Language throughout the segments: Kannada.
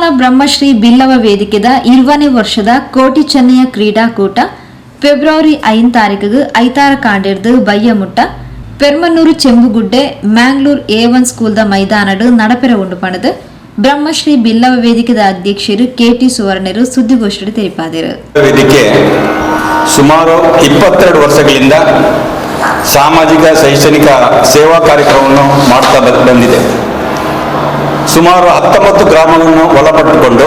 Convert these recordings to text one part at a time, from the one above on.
ಕುಡ್ಲಾಲ ಬ್ರಹ್ಮಶ್ರೀ ಬಿಲ್ಲವ ವೇದಿಕೆದ 20ನೇ ವರ್ಷದ ಕೋಟಿ ಚೆನ್ನಯ್ಯ ಕ್ರೀಡಾಕೂಟ ಫೆಬ್ರವರಿ 5 ತಾರೀಕಿಗೆ ಐತಾರ ಕಾಂಡಿರ್ದು ಬಯ್ಯಮುಟ್ಟ ಪೆರ್ಮನ್ನೂರು ಚೆಂಬುಗುಡ್ಡೆ ಮ್ಯಾಂಗ್ಳೂರ್ A1 ಸ್ಕೂಲ್ದ ಮೈದಾನಡು ನಡಪೆರ ಉಂಡು ಪಣದು ಬ್ರಹ್ಮಶ್ರೀ ಬಿಲ್ಲವ ವೇದಿಕೆದ ಅಧ್ಯಕ್ಷರು KT ಸುವರ್ಣರು ಸುದ್ದಿಗೋಷ್ಠಿ ತಿಳಿಸಿದರು. ವೇದಿಕೆ ಸುಮಾರು 22 ವರ್ಷಗಳಿಂದ ಸಾಮಾಜಿಕ ಶೈಕ್ಷಣಿಕ ಸೇವಾ ಕಾರ್ಯಕ್ರಮವನ್ನು ಮಾಡುತ್ತಾ ಬಂದಿದೆ. ಸುಮಾರು 19 ಗ್ರಾಮಗಳನ್ನು ಒಳಪಟ್ಟುಕೊಂಡು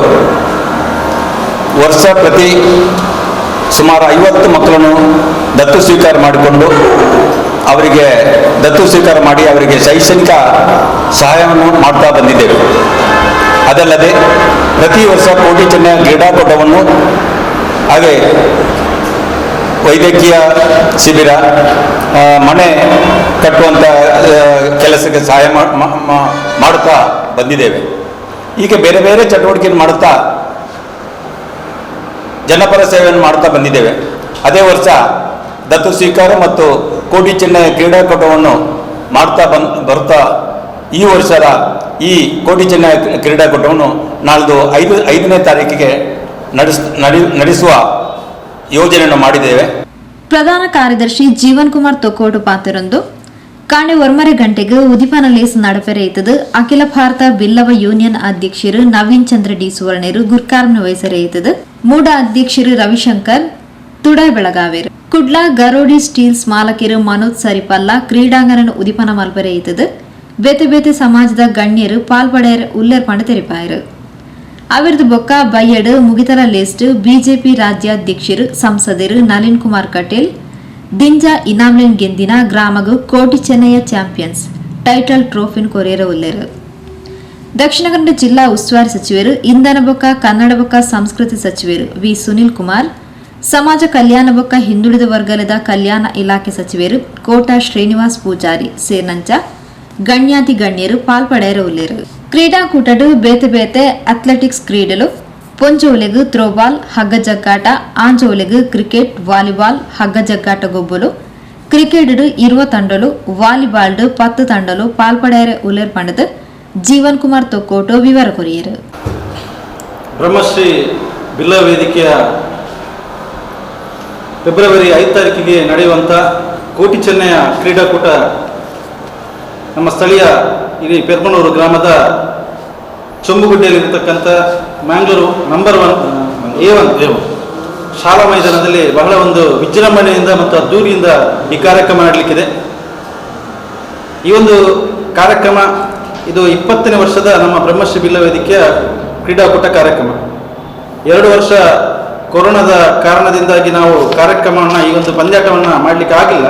ವರ್ಷ ಪ್ರತಿ ಸುಮಾರು 50 ಮಕ್ಕಳನ್ನು ದತ್ತು ಸ್ವೀಕಾರ ಮಾಡಿಕೊಂಡು ಅವರಿಗೆ ದತ್ತು ಸ್ವೀಕಾರ ಮಾಡಿ ಅವರಿಗೆ ಶೈಕ್ಷಣಿಕ ಸಹಾಯವನ್ನು ಮಾಡ್ತಾ ಬಂದಿದ್ದೇವೆ. ಅದಲ್ಲದೆ ಪ್ರತಿ ವರ್ಷ ಕೋಟಿ ಚೆನ್ನಯ್ಯ ಕ್ರೀಡಾಕೂಟವನ್ನು ಹಾಗೆ ವೈದ್ಯಕೀಯ ಶಿಬಿರ ಮನೆ ಕಟ್ಟುವಂಥ ಕೆಲಸಕ್ಕೆ ಸಹಾಯ ಮಾಡುತ್ತಾ ಬಂದಿದ್ದೇವೆ. ಹೀಗೆ ಬೇರೆ ಬೇರೆ ಚಟುವಟಿಕೆಯನ್ನು ಮಾಡುತ್ತಾ ಜನಪರ ಸೇವೆಯನ್ನು ಮಾಡುತ್ತಾ ಬಂದಿದ್ದೇವೆ. ಅದೇ ವರ್ಷ ದತ್ತು ಸ್ವೀಕಾರ ಮತ್ತು ಕೋಟಿ ಚೆನ್ನಯ್ಯ ಕ್ರೀಡಾಕೂಟವನ್ನು ಮಾಡ್ತಾ ಬರುತ್ತಾ ಈ ವರ್ಷದ ಈ ಕೋಟಿ ಚೆನ್ನಯ್ಯ ಕ್ರೀಡಾಕೂಟವನ್ನು ನಾಳ್ದು 5ನೇ ತಾರೀಕಿಗೆ ನಡೆಸುವ ಯೋಜನೆಯನ್ನು ಮಾಡಿದ್ದೇವೆ. ಪ್ರಧಾನ ಕಾರ್ಯದರ್ಶಿ ಜೀವನ್ ಕುಮಾರ್ ತೊಕ್ಕೋಟು ಪಾತ್ರರೊಂದು ಕಾಣೆ ಒರ್ಮರೆ ಗಂಟೆಗೆ ಉದಿಪನ ಲೇಸ್ ನಡಪೆರೆಯಿತದು ಅಖಿಲ ಭಾರತ ಬಿಲ್ಲವ ಯೂನಿಯನ್ ಅಧ್ಯಕ್ಷರು ನವೀನ್ ಚಂದ್ರ ಡಿ ಸುವರ್ಣರು ಗುರ್ಕಾರ್ನ ವಯಸ್ಸರೆಯಿತದು ಮೂಡ ಅಧ್ಯಕ್ಷರು ರವಿಶಂಕರ್ ತುಡೈ ಬೆಳಗಾವೇರು ಕುಡ್ಲ ಗರೋಡಿ ಸ್ಟೀಲ್ಸ್ ಮಾಲಕರು ಮನೋಜ್ ಸರಿಪಲ್ಲ ಕ್ರೀಡಾಂಗಣ ಉದಿಪನ ಮಲ್ಪರೆಯಿತದು ಬೇತೆ ಬೇತೆ ಸಮಾಜದ ಗಣ್ಯರು ಪಾಲ್ಪಡೆಯರ ಉಲ್ಲೇರ್ ಪಂಡ ತೆರಿಪಾಯರು. ಅವರದು ಬೊಕ್ಕ ಬಯ್ಯಡ್ ಮುಗಿತಲ ಲಿಸ್ಟ್ ಬಿಜೆಪಿ ರಾಜ್ಯಾಧ್ಯಕ್ಷರು ಸಂಸದರು ನಳಿನ್ ಕುಮಾರ್ ಕಟೇಲ್ ದಿಂಜಾ ಇನಾಮ್ಲೆನ್ ಗೆಂದಿನ ಗ್ರಾಮಗು ಕೋಟಿ Chennaiah champions title ಟ್ರೋಫಿನ್ courier ಉಲ್ಲೇರು. Dakshina Kannada ಜಿಲ್ಲಾ ಉಸ್ತುವಾರಿ ಸಚಿವರು ಇಂಧನ ಬೊಕ್ಕ ಕನ್ನಡ ಬೊಕ್ಕ ಸಂಸ್ಕೃತಿ ಸಚಿವರು ವಿ ಸುನಿಲ್ ಕುಮಾರ್ ಸಮಾಜ ಕಲ್ಯಾಣ ಬೊಕ್ಕ ಹಿಂದುಳಿದ ವರ್ಗದ ಕಲ್ಯಾಣ ಇಲಾಖೆ ಸಚಿವರು ಕೋಟಾ ಶ್ರೀನಿವಾಸ್ ಪೂಜಾರಿ ಸೇರ್ನಂಚ ಗಣ್ಯಾತಿ ಗಣ್ಯರು ಪಾಲ್ಪಡೆಯರ ಉಲ್ಲೇರು. ಕ್ರೀಡಾಕೂಟಡು ಬೇತೆ ಬೇತೆ ಅಥ್ಲೆಟಿಕ್ಸ್ ಕ್ರೀಡಲು ಪೊಂಚೋಲೆಗು ಥ್ರೋಬಾಲ್ ಹಗ್ಗ ಜಗ್ಗಾಟ ಆಂಜೋಲೆಗು ಕ್ರಿಕೆಟ್ ವಾಲಿಬಾಲ್ ಹಗ್ಗ ಜಗ್ಗಾಟ ಗೊಬ್ಬಲು ಕ್ರಿಕೆಟ್ 20 ತಂಡಲು ವಾಲಿಬಾಲ್ 10 ತಂಡಲು ಪಾಲ್ಪಡೆಯರ ಉಲ್ಲೇರ್ ಪಂಡದು ಜೀವನ್ ಕುಮಾರ್ ತೊಕ್ಕೋಟು ವಿವರ ಕೊರಿಯರು. ಬ್ರಹ್ಮಶ್ರೀ ಬಿಲ್ಲವ ವೇದಿಕೆಯ ಫೆಬ್ರವರಿ 5 ತಾರೀಕಿಗೆ ನಡೆಯುವಂಥ ಕೋಟಿ ಚೆನ್ನಯ್ಯ ಕ್ರೀಡಾಕೂಟ ನಮ್ಮ ಸ್ಥಳೀಯ ಇಲ್ಲಿ ಪೆರ್ಮನೂರು ಗ್ರಾಮದ ಚೊಂಬುಗುಡ್ಡೆಯಲ್ಲಿರತಕ್ಕಂಥ ಮ್ಯಾಂಗ್ಳೂರು ನಂಬರ್ 1 A1 ಶಾಲಾ ಮೈದಾನದಲ್ಲಿ ಬಹಳ ಒಂದು ವಿಜೃಂಭಣೆಯಿಂದ ಮತ್ತು ಅದ್ದೂರಿಯಿಂದ ಈ ಕಾರ್ಯಕ್ರಮ ನಡೆಯಲಿಕ್ಕಿದೆ. ಈ ಒಂದು ಕಾರ್ಯಕ್ರಮ ಇದು 20ನೇ ವರ್ಷದ ನಮ್ಮ ಬ್ರಹ್ಮಶ್ರೀ ಬಿಲ್ಲವ ವೇದಿಕೆಯ ಕ್ರೀಡಾಕೂಟ ಕಾರ್ಯಕ್ರಮ. 2 ವರ್ಷ ಕೊರೋನಾದ ಕಾರಣದಿಂದಾಗಿ ನಾವು ಕಾರ್ಯಕ್ರಮವನ್ನು ಈ ಒಂದು ಪಂದ್ಯಾಟವನ್ನು ಮಾಡಲಿಕ್ಕೆ ಆಗಿಲ್ಲ.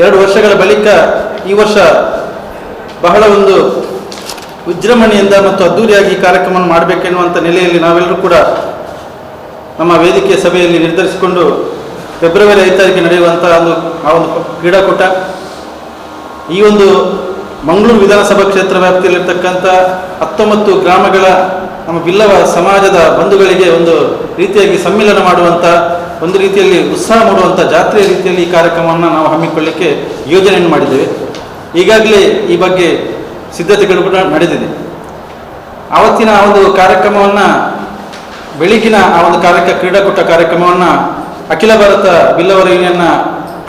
2 ವರ್ಷಗಳ ಬಳಿಕ ಈ ವರ್ಷ ಬಹಳ ಒಂದು ವಿಜೃಂಭಣೆಯಿಂದ ಮತ್ತು ಅದ್ದೂರಿಯಾಗಿ ಈ ಕಾರ್ಯಕ್ರಮವನ್ನು ಮಾಡಬೇಕೆನ್ನುವಂಥ ನೆಲೆಯಲ್ಲಿ ನಾವೆಲ್ಲರೂ ಕೂಡ ನಮ್ಮ ವೇದಿಕೆಯ ಸಭೆಯಲ್ಲಿ ನಿರ್ಧರಿಸಿಕೊಂಡು ಫೆಬ್ರವರಿ 5 ತಾರೀಕಿಗೆ ನಡೆಯುವಂಥ ಒಂದು ಕ್ರೀಡಾಕೂಟ ಈ ಒಂದು ಮಂಗಳೂರು ವಿಧಾನಸಭಾ ಕ್ಷೇತ್ರ ವ್ಯಾಪ್ತಿಯಲ್ಲಿರ್ತಕ್ಕಂಥ 19 ಗ್ರಾಮಗಳ ನಮ್ಮ ಬಿಲ್ಲವ ಸಮಾಜದ ಬಂಧುಗಳಿಗೆ ಒಂದು ರೀತಿಯಾಗಿ ಸಮ್ಮಿಲನ ಮಾಡುವಂಥ ಒಂದು ರೀತಿಯಲ್ಲಿ ಉತ್ಸಾಹ ಮೂಡುವಂಥ ಜಾತ್ರೆಯ ರೀತಿಯಲ್ಲಿ ಈ ಕಾರ್ಯಕ್ರಮವನ್ನು ನಾವು ಹಮ್ಮಿಕೊಳ್ಳಲಿಕ್ಕೆ ಯೋಜನೆಯನ್ನು ಮಾಡಿದ್ದೇವೆ. ಈಗಾಗಲೇ ಈ ಬಗ್ಗೆ ಸಿದ್ಧತೆಗಳು ಕೂಡ ನಡೆದಿದೆ. ಆವತ್ತಿನ ಆ ಒಂದು ಕಾರ್ಯಕ್ರಮವನ್ನು ಬೆಳಗಿನ ಆ ಒಂದು ಕ್ರೀಡಾಕೂಟ ಕಾರ್ಯಕ್ರಮವನ್ನು ಅಖಿಲ ಭಾರತ ಬಿಲ್ಲವರ ಯೂನಿಯನ್ನ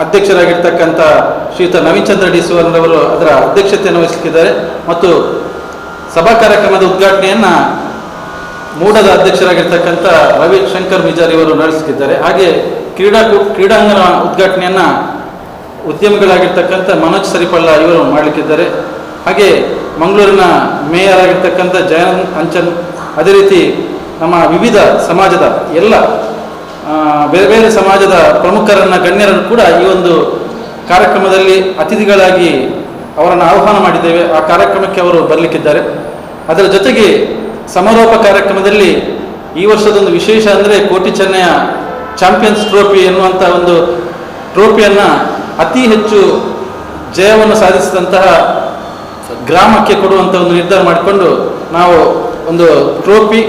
ಅಧ್ಯಕ್ಷರಾಗಿರ್ತಕ್ಕಂಥ ಶ್ರೀಯುತ ನವೀನ್ ಚಂದ್ರ ಡಿ ಸುವರ್ಣರವರು ಅದರ ಅಧ್ಯಕ್ಷತೆಯನ್ನು ವಹಿಸಲಿದ್ದಾರೆ ಮತ್ತು ಸಭಾ ಕಾರ್ಯಕ್ರಮದ ಉದ್ಘಾಟನೆಯನ್ನು ಮೂಡದ ಅಧ್ಯಕ್ಷರಾಗಿರ್ತಕ್ಕಂಥ ರವಿಶಂಕರ್ ಮಿಜಾರಿಯವರು ನಡೆಸುತ್ತಿದ್ದಾರೆ. ಹಾಗೆ ಕ್ರೀಡಾಂಗಣ ಉದ್ಘಾಟನೆಯನ್ನು ಉದ್ಯಮಿಗಳಾಗಿರ್ತಕ್ಕಂಥ ಮನೋಜ್ ಸರಿಪಲ್ಲ ಇವರು ಮಾಡಲಿಕ್ಕಿದ್ದಾರೆ. ಹಾಗೆ ಮಂಗಳೂರಿನ ಮೇಯರ್ ಆಗಿರ್ತಕ್ಕಂಥ ಜಯನ್ ಅಂಚನ್, ಅದೇ ರೀತಿ ನಮ್ಮ ವಿವಿಧ ಸಮಾಜದ ಎಲ್ಲ ಬೇರೆ ಬೇರೆ ಸಮಾಜದ ಪ್ರಮುಖರನ್ನು ಗಣ್ಯರನ್ನು ಕೂಡ ಈ ಒಂದು ಕಾರ್ಯಕ್ರಮದಲ್ಲಿ ಅತಿಥಿಗಳಾಗಿ ಅವರನ್ನು ಆಹ್ವಾನ ಮಾಡಿದ್ದೇವೆ. ಆ ಕಾರ್ಯಕ್ರಮಕ್ಕೆ ಅವರು ಬರಲಿಕ್ಕಿದ್ದಾರೆ. ಅದರ ಜೊತೆಗೆ ಸಮಾರೋಪ ಕಾರ್ಯಕ್ರಮದಲ್ಲಿ ಈ ವರ್ಷದೊಂದು ವಿಶೇಷ ಅಂದರೆ ಕೋಟಿ ಚೆನ್ನಯ್ಯ ಚಾಂಪಿಯನ್ಸ್ ಟ್ರೋಫಿ ಎನ್ನುವಂಥ ಒಂದು ಟ್ರೋಫಿಯನ್ನು ಅತಿ ಹೆಚ್ಚು ಜಯವನ್ನು ಸಾಧಿಸಿದಂತಹ ಗ್ರಾಮಕ್ಕೆ ಕೊಡುವಂಥ ಒಂದು ನಿರ್ಧಾರ ಮಾಡಿಕೊಂಡು ನಾವು ಒಂದು ಟ್ರೋಫಿ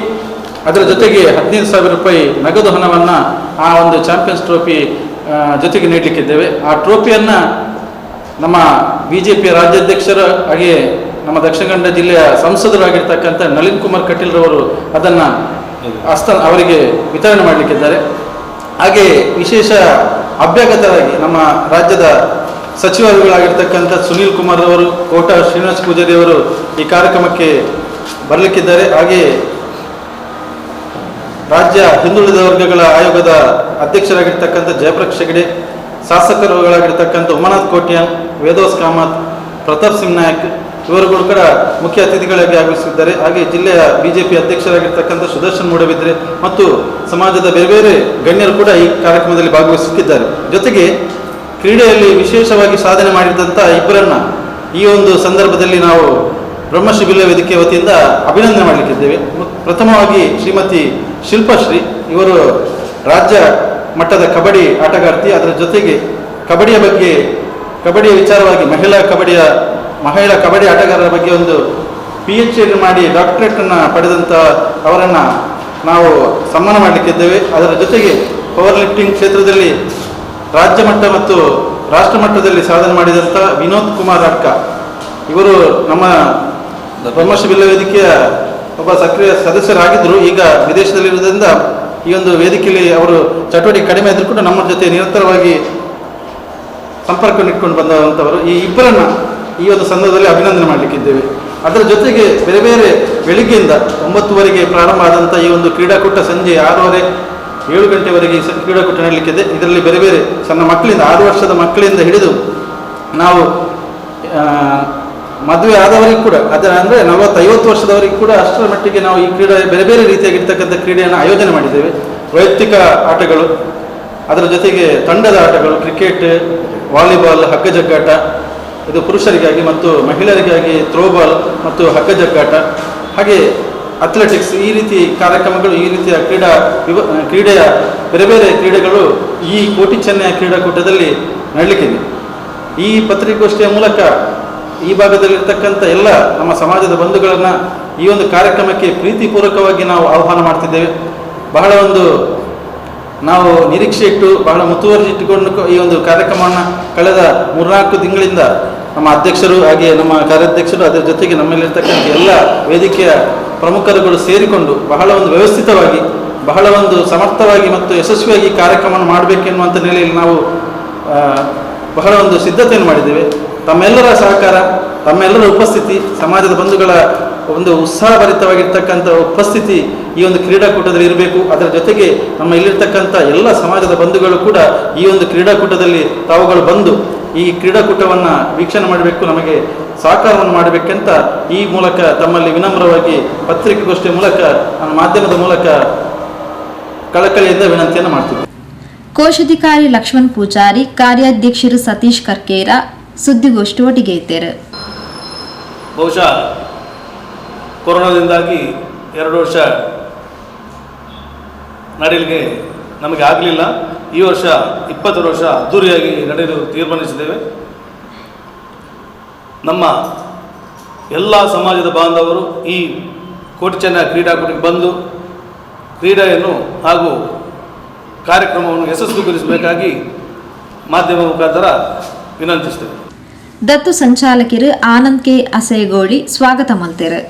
ಅದರ ಜೊತೆಗೆ 15,000 ರೂಪಾಯಿ ನಗದು ಹಣವನ್ನು ಆ ಒಂದು ಚಾಂಪಿಯನ್ಸ್ ಟ್ರೋಫಿ ಜೊತೆಗೆ ನೀಡಲಿಕ್ಕಿದ್ದೇವೆ. ಆ ಟ್ರೋಫಿಯನ್ನು ನಮ್ಮ BJP ರಾಜ್ಯಾಧ್ಯಕ್ಷರು ಹಾಗೆ ನಮ್ಮ ದಕ್ಷಿಣ ಕನ್ನಡ ಜಿಲ್ಲೆಯ ಸಂಸದರಾಗಿರ್ತಕ್ಕಂಥ ನಳಿನ್ ಕುಮಾರ್ ಕಟೀಲ್ ರವರು ಅದನ್ನು ಅವರಿಗೆ ವಿತರಣೆ ಮಾಡಲಿಕ್ಕಿದ್ದಾರೆ. ಹಾಗೆ ವಿಶೇಷ ಅಭ್ಯಾಗತರಾಗಿ ನಮ್ಮ ರಾಜ್ಯದ ಸಚಿವರುಗಳಾಗಿರ್ತಕ್ಕಂಥ ಸುನೀಲ್ ಕುಮಾರ್ ಅವರು, ಕೋಟ ಶ್ರೀನಿವಾಸ ಪೂಜಾರಿ ಅವರು ಈ ಕಾರ್ಯಕ್ರಮಕ್ಕೆ ಬರಲಿಕ್ಕಿದ್ದಾರೆ. ಹಾಗೆ ರಾಜ್ಯ ಹಿಂದುಳಿದ ವರ್ಗಗಳ ಆಯೋಗದ ಅಧ್ಯಕ್ಷರಾಗಿರ್ತಕ್ಕಂಥ ಜಯಪ್ರಕಾಶ್ ಹೆಗಡೆ, ಶಾಸಕರುಗಳಾಗಿರ್ತಕ್ಕಂಥ ಉಮಾನಾಥ್ ಕೋಟ್ಯಾನ್, ವೇದೋಸ್ ಕಾಮತ್, ಪ್ರತಾಪ್ ಸಿಂಗ್ ನಾಯಕ್ ಇವರುಗಳು ಕೂಡ ಮುಖ್ಯ ಅತಿಥಿಗಳಾಗಿ ಆಗಮಿಸಿದ್ದಾರೆ. ಹಾಗೆ ಜಿಲ್ಲೆಯ ಬಿಜೆಪಿ ಅಧ್ಯಕ್ಷರಾಗಿರ್ತಕ್ಕಂಥ ಸುದರ್ಶನ್ ಮೂಡಬಿದ್ರೆ ಮತ್ತು ಸಮಾಜದ ಬೇರೆ ಬೇರೆ ಗಣ್ಯರು ಕೂಡ ಈ ಕಾರ್ಯಕ್ರಮದಲ್ಲಿ ಭಾಗವಹಿಸುತ್ತಿದ್ದಾರೆ. ಜೊತೆಗೆ ಕ್ರೀಡೆಯಲ್ಲಿ ವಿಶೇಷವಾಗಿ ಸಾಧನೆ ಮಾಡಿದಂಥ ಇಬ್ಬರನ್ನ ಈ ಒಂದು ಸಂದರ್ಭದಲ್ಲಿ ನಾವು ಬ್ರಹ್ಮಶ್ರೀ ಬಿಲ್ಲ ವೇದಿಕೆ ವತಿಯಿಂದ ಅಭಿನಂದನೆ ಮಾಡಲಿಕ್ಕಿದ್ದೇವೆ. ಪ್ರಥಮವಾಗಿ ಶ್ರೀಮತಿ ಶಿಲ್ಪಶ್ರೀ ಇವರು ರಾಜ್ಯ ಮಟ್ಟದ ಕಬಡ್ಡಿ ಆಟಗಾರ್ತಿ. ಅದರ ಜೊತೆಗೆ ಕಬಡ್ಡಿಯ ವಿಚಾರವಾಗಿ ಮಹಿಳಾ ಕಬಡ್ಡಿ ಆಟಗಾರರ ಬಗ್ಗೆ ಒಂದು PhD ಮಾಡಿ ಡಾಕ್ಟರೇಟನ್ನು ಪಡೆದಂಥ ಅವರನ್ನು ನಾವು ಸನ್ಮಾನ ಮಾಡಲಿಕ್ಕಿದ್ದೇವೆ. ಅದರ ಜೊತೆಗೆ ಪವರ್ ಲಿಫ್ಟಿಂಗ್ ಕ್ಷೇತ್ರದಲ್ಲಿ ರಾಜ್ಯ ಮಟ್ಟ ಮತ್ತು ರಾಷ್ಟ್ರ ಮಟ್ಟದಲ್ಲಿ ಸಾಧನೆ ಮಾಡಿದಂಥ ವಿನೋದ್ ಕುಮಾರ್ ಅಡ್ಕ ಇವರು ನಮ್ಮ ಬ್ರಹ್ಮಶ್ರೀ ಬಿಲ್ಲ ವೇದಿಕೆಯ ಒಬ್ಬ ಸಕ್ರಿಯ ಸದಸ್ಯರಾಗಿದ್ದರು. ಈಗ ವಿದೇಶದಲ್ಲಿರುವುದರಿಂದ ಈ ಒಂದು ವೇದಿಕೆಯಲ್ಲಿ ಅವರು ಚಟುವಟಿಕೆ ಕಡಿಮೆ ಇದ್ದರೂ ಕೂಡ ನಮ್ಮ ಜೊತೆ ನಿರಂತರವಾಗಿ ಸಂಪರ್ಕವನ್ನು ಇಟ್ಕೊಂಡು ಬಂದಂಥವರು. ಈ ಇಬ್ಬರನ್ನು ಈ ಒಂದು ಸಂದರ್ಭದಲ್ಲಿ ಅಭಿನಂದನೆ ಮಾಡಲಿಕ್ಕಿದ್ದೇವೆ. ಅದರ ಜೊತೆಗೆ ಬೇರೆ ಬೇರೆ ಬೆಳಿಗ್ಗೆಯಿಂದ 9:00 ಪ್ರಾರಂಭ ಆದಂಥ ಈ ಒಂದು ಕ್ರೀಡಾಕೂಟ ಸಂಜೆ 6:30, 7 ಗಂಟೆವರೆಗೆ ಈ ಕ್ರೀಡಾಕೂಟ ನಡೆಯಲಿಕ್ಕಿದೆ. ಇದರಲ್ಲಿ ಬೇರೆ ಬೇರೆ ಸಣ್ಣ ಮಕ್ಕಳಿಂದ 6 ವರ್ಷದ ಮಕ್ಕಳಿಂದ ಹಿಡಿದು ನಾವು ಮದುವೆ ಆದವರಿಗೆ ಕೂಡ ಅಂದರೆ 40-50 ವರ್ಷದವರಿಗೆ ಕೂಡ ಅಷ್ಟರ ಮಟ್ಟಿಗೆ ನಾವು ಈ ಕ್ರೀಡೆ ಬೇರೆ ಬೇರೆ ರೀತಿಯಾಗಿರ್ತಕ್ಕಂಥ ಕ್ರೀಡೆಯನ್ನು ಆಯೋಜನೆ ಮಾಡಿದ್ದೇವೆ. ವೈಯಕ್ತಿಕ ಆಟಗಳು, ಅದರ ಜೊತೆಗೆ ತಂಡದ ಆಟಗಳು, ಕ್ರಿಕೆಟ್, ವಾಲಿಬಾಲ್, ಹಗ್ಗ ಜಗ್ಗಾಟ, ಇದು ಪುರುಷರಿಗಾಗಿ ಮತ್ತು ಮಹಿಳೆಯರಿಗಾಗಿ ಥ್ರೋಬಾಲ್ ಮತ್ತು ಹಗ್ಗ ಜಗ್ಗಾಟ, ಹಾಗೆ ಅಥ್ಲೆಟಿಕ್ಸ್, ಈ ರೀತಿ ಕಾರ್ಯಕ್ರಮಗಳು, ಈ ರೀತಿಯ ಕ್ರೀಡೆಯ ಬೇರೆ ಬೇರೆ ಕ್ರೀಡೆಗಳು ಈ ಕೋಟಿ ಚೆನ್ನೈ ಕ್ರೀಡಾಕೂಟದಲ್ಲಿ ನಡೆಯಲಿಕ್ಕಿದೆ. ಈ ಪತ್ರಿಕಾಗೋಷ್ಠಿಯ ಮೂಲಕ ಈ ಭಾಗದಲ್ಲಿರ್ತಕ್ಕಂಥ ಎಲ್ಲ ನಮ್ಮ ಸಮಾಜದ ಬಂಧುಗಳನ್ನು ಈ ಒಂದು ಕಾರ್ಯಕ್ರಮಕ್ಕೆ ಪ್ರೀತಿಪೂರ್ವಕವಾಗಿ ನಾವು ಆಹ್ವಾನ ಮಾಡ್ತಿದ್ದೇವೆ. ಬಹಳ ಒಂದು ನಾವು ನಿರೀಕ್ಷೆ ಇಟ್ಟು ಬಹಳ ಮುತುವರ್ಜಿ ಇಟ್ಟುಕೊಂಡು ಈ ಒಂದು ಕಾರ್ಯಕ್ರಮವನ್ನು ಕಳೆದ 3-4 ತಿಂಗಳಿಂದ ನಮ್ಮ ಅಧ್ಯಕ್ಷರು ಹಾಗೆ ನಮ್ಮ ಕಾರ್ಯಾಧ್ಯಕ್ಷರು ಅದರ ಜೊತೆಗೆ ನಮ್ಮಲ್ಲಿರ್ತಕ್ಕಂಥ ಎಲ್ಲ ವೇದಿಕೆಯ ಪ್ರಮುಖರುಗಳು ಸೇರಿಕೊಂಡು ಬಹಳ ಒಂದು ವ್ಯವಸ್ಥಿತವಾಗಿ, ಬಹಳ ಒಂದು ಸಮರ್ಥವಾಗಿ ಮತ್ತು ಯಶಸ್ವಿಯಾಗಿ ಈ ಕಾರ್ಯಕ್ರಮವನ್ನು ಮಾಡಬೇಕೆನ್ನುವಂಥ ನೆಲೆಯಲ್ಲಿ ನಾವು ಬಹಳ ಒಂದು ಸಿದ್ಧತೆಯನ್ನು ಮಾಡಿದ್ದೇವೆ. ತಮ್ಮೆಲ್ಲರ ಸಹಕಾರ, ತಮ್ಮೆಲ್ಲರ ಉಪಸ್ಥಿತಿ, ಸಮಾಜದ ಬಂಧುಗಳ ಒಂದು ಉತ್ಸಾಹಭರಿತವಾಗಿರ್ತಕ್ಕಂಥ ಉಪಸ್ಥಿತಿ ಈ ಒಂದು ಕ್ರೀಡಾಕೂಟದಲ್ಲಿ ಇರಬೇಕು. ಅದರ ಜೊತೆಗೆ ನಮ್ಮ ಇಲ್ಲಿರ್ತಕ್ಕಂಥ ಎಲ್ಲ ಸಮಾಜದ ಬಂಧುಗಳು ಕೂಡ ಈ ಒಂದು ಕ್ರೀಡಾಕೂಟದಲ್ಲಿ ತಾವುಗಳು ಬಂದು ಈ ಕ್ರೀಡಾಕೂಟವನ್ನು ವೀಕ್ಷಣೆ ಮಾಡಬೇಕು, ನಮಗೆ ಸಹಕಾರವನ್ನು ಮಾಡಬೇಕಂತ ಈ ಮೂಲಕ ತಮ್ಮಲ್ಲಿ ವಿನಮ್ರವಾಗಿ ಪತ್ರಿಕಾಗೋಷ್ಠಿಯ ಮೂಲಕ, ಮಾಧ್ಯಮದ ಮೂಲಕ ಕಳಕಳಿಯಿಂದ ವಿನಂತಿಯನ್ನು ಮಾಡ್ತೀವಿ. ಕೋಶಾಧಿಕಾರಿ ಲಕ್ಷ್ಮಣ್ ಪೂಜಾರಿ, ಕಾರ್ಯಾಧ್ಯಕ್ಷರು ಸತೀಶ್ ಕರ್ಕೇರ ಸುದ್ದಿಗೋಷ್ಠಿ ಒಟ್ಟಿಗೆ ಇದ್ದಾರೆ. ಬಹುಶಃ ಕೊರೋನಾದಿಂದಾಗಿ 2 ವರ್ಷ ನಡೆಯಲಿಕ್ಕೆ ನಮಗೆ ಆಗಲಿಲ್ಲ. ಈ ವರ್ಷ 20 ವರ್ಷ ಅದ್ದೂರಿಯಾಗಿ ನಡೆಯಲು ತೀರ್ಮಾನಿಸಿದ್ದೇವೆ. ನಮ್ಮ ಎಲ್ಲ ಸಮಾಜದ ಬಾಂಧವರು ಈ ಕೋಟಿ ಚೆನ್ನೈ ಕ್ರೀಡಾಕೂಟಕ್ಕೆ ಬಂದು ಕ್ರೀಡೆಯನ್ನು ಹಾಗೂ ಕಾರ್ಯಕ್ರಮವನ್ನು ಯಶಸ್ವಿಗೊಳಿಸಬೇಕಾಗಿ ಮಾಧ್ಯಮ ಮುಖಾಂತರ ವಿನಂತಿಸ್ತೇವೆ. ದತ್ತು ಸಂಚಾಲಕರು ಆನಂದ್ ಕೆ ಅಸೇಗೋಳಿ ಸ್ವಾಗತ ಮಲ್ತೇರು.